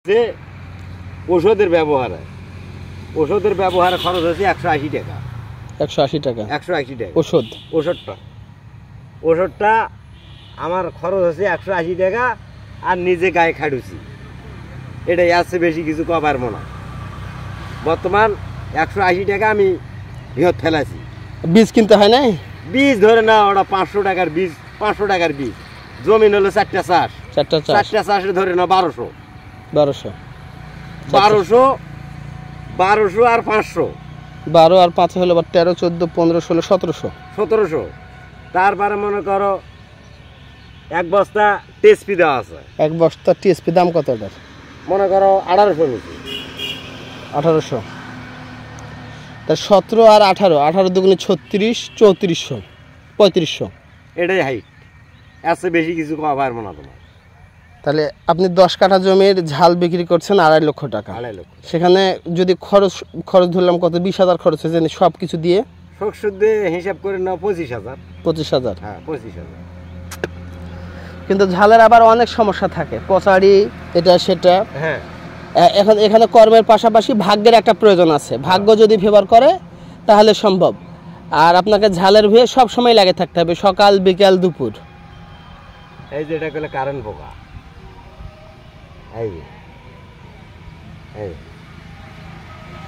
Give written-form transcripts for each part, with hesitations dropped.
হচ্ছে ওষুধের ব্যবহারে। ওষুধের ব্যবহারে খরচ হচ্ছে 180 টাকা। 180 টাকা 180 টাকা ওষুধটা আমার খরচ হচ্ছে 180 টাকা। আর নিজে গায়ে খাটুছি, এটাই আসছে, বেশি কিছু কবার মনে। বর্তমান 180 টাকা আমি বৃহৎ ফেলাছি। বীজ কিনতে হয় নাই? বীজ ধরে না, ওটা 500 টাকার বীজ, 500 টাকার বীজ। জমিন হলো 4টা চাষ, 4টা চাষে ধরে না 1200 আর 500, 12 আর 5 হলো 13, 14, 15, 16, 1700। তারপরে মনে করো এক বস্তা টিএসপি দেওয়া আছে। এক বস্তা টিএসপি দাম কত এটার? মনে করো 1800 নিচ্ছি। 1800। তা 17 আর 18 দুগুণে 36, 3400, 3500। এটাই হাইট, এত বেশি কিছু কবার মনে তোমার। তাহলে আপনি 10 কাঠা জমির ঝাল বিক্রি করছেন 2.5 লক্ষ টাকা। সেখানে যদি খরচ ধরলাম কত, 20,000 খরচ হয়েছে সব কিছু দিয়ে? সুদে হিসাব করে নাও 25,000। 25,000? হ্যাঁ 25,000। কিন্তু ঝালের আবার অনেক সমস্যা থাকে, পচাড়ি, এটা সেটা। হ্যাঁ, এখন এখানে কর্মের পাশাপাশি ভাগ্যের একটা প্রয়োজন আছে। ভাগ্য যদি ফেভার করে তাহলে সম্ভব। আর আপনাকে ঝালের ভুঁয়ে সব সময় লাগে থাকতে হবে, সকাল বিকাল দুপুর। এই যে এটা কইলে কারেন্ট পোকা, এই এই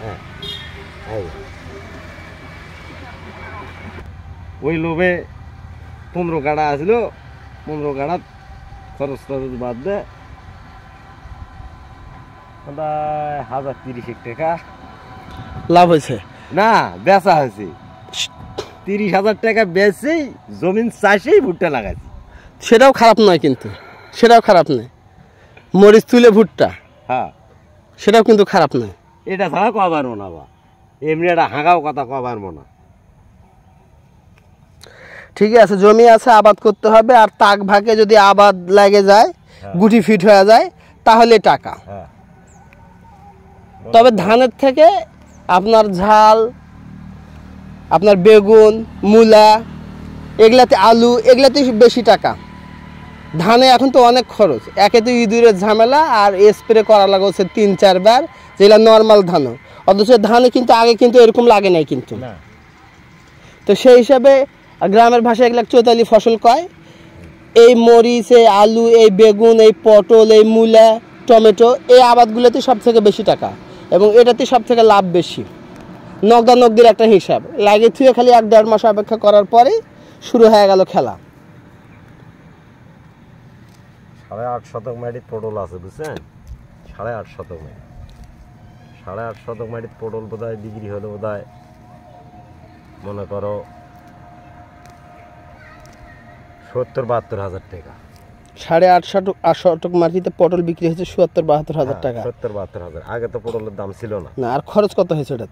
হ্যাঁ এই ওই লোভে 15 গাড়া আসলো, 15 গাড়া খরচ বাদ দে 1030 টাকা লাভ হয়েছে না, বেচা হয়েছে 30,000 টাকা বেচেই জমিন চাষেই ভুট্টা লাগাইছি। সেটাও খারাপ নয়, কিন্তু সেটাও খারাপ নয়। মরিচ তুলে ভুট্টা, হ্যাঁ সেটাও কিন্তু খারাপ নয়। এটা ছাড়া কবার মনে বা এমনি একটা হাঁকাও কথা কবার মনে। ঠিক আছে, জমি আছে, আবাদ করতে হবে। আর তাক ভাগে যদি আবাদ লাগে যায়, গুটি ফিট হয়ে যায়, তাহলে টাকা। তবে ধানের থেকে আপনার ঝাল, আপনার বেগুন, মূলা, এগুলাতে আলু, এগুলাতে বেশি টাকা। ধানে এখন তো অনেক খরচ, একে তো ইঁদুরের ঝামেলা, আর স্প্রে করা লাগে হচ্ছে 3-4 বার, যেগুলো নর্মাল ধানও। অথচ ধানে কিন্তু আগে কিন্তু এরকম লাগে নাই কিন্তু। তো সেই হিসাবে গ্রামের ভাষায় এগুলো চৈতালি ফসল কয়। এই মরিচ, এই আলু, এই বেগুন, এই পটল, এই মূলা, টমেটো, এই আবাদগুলোতে সব থেকে বেশি টাকা, এবং এটাতে সব থেকে লাভ বেশি। নগদানগদির একটা হিসাব লাগে, থুয়ে খালি 1-1.5 মাস অপেক্ষা করার পরে শুরু হয়ে গেল খেলা। 8.5 শতক মাটির পটল আছে, বুঝছেন? 8.5 শতক মাটি, 8.5 শতক মাটির পটল বোধহয় বিক্রি হলো বোধহয় মনে করো 70-72 হাজার টাকা। 8.5 শতক মাটিতে পটল বিক্রি হয়েছে 70-72 হাজার টাকা। 70-72 হাজার। আগে তো পটলের দাম ছিল না। না, আর খরচ কত হয়েছে ওটা?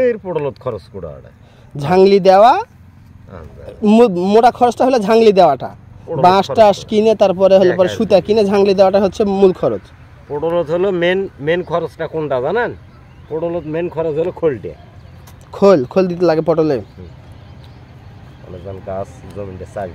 এর পটলত খরচ কুড়া, ঝাংলি দেওয়া, মোটা খরচটা হলো ঝাংলি দেওয়াটা, বাঁশ টাস কিনে তারপরে হলো পরে সুতা কিনে ঝাংলি দেওয়াটা হচ্ছে মূল খরচ। পটলত হলো মেন খরচটা কোনটা জানেন? পটলত মেন খরচ হলো খোলটা, খোল দিতে লাগে পটলে। অনেকজন গাছ জমিতে চাষ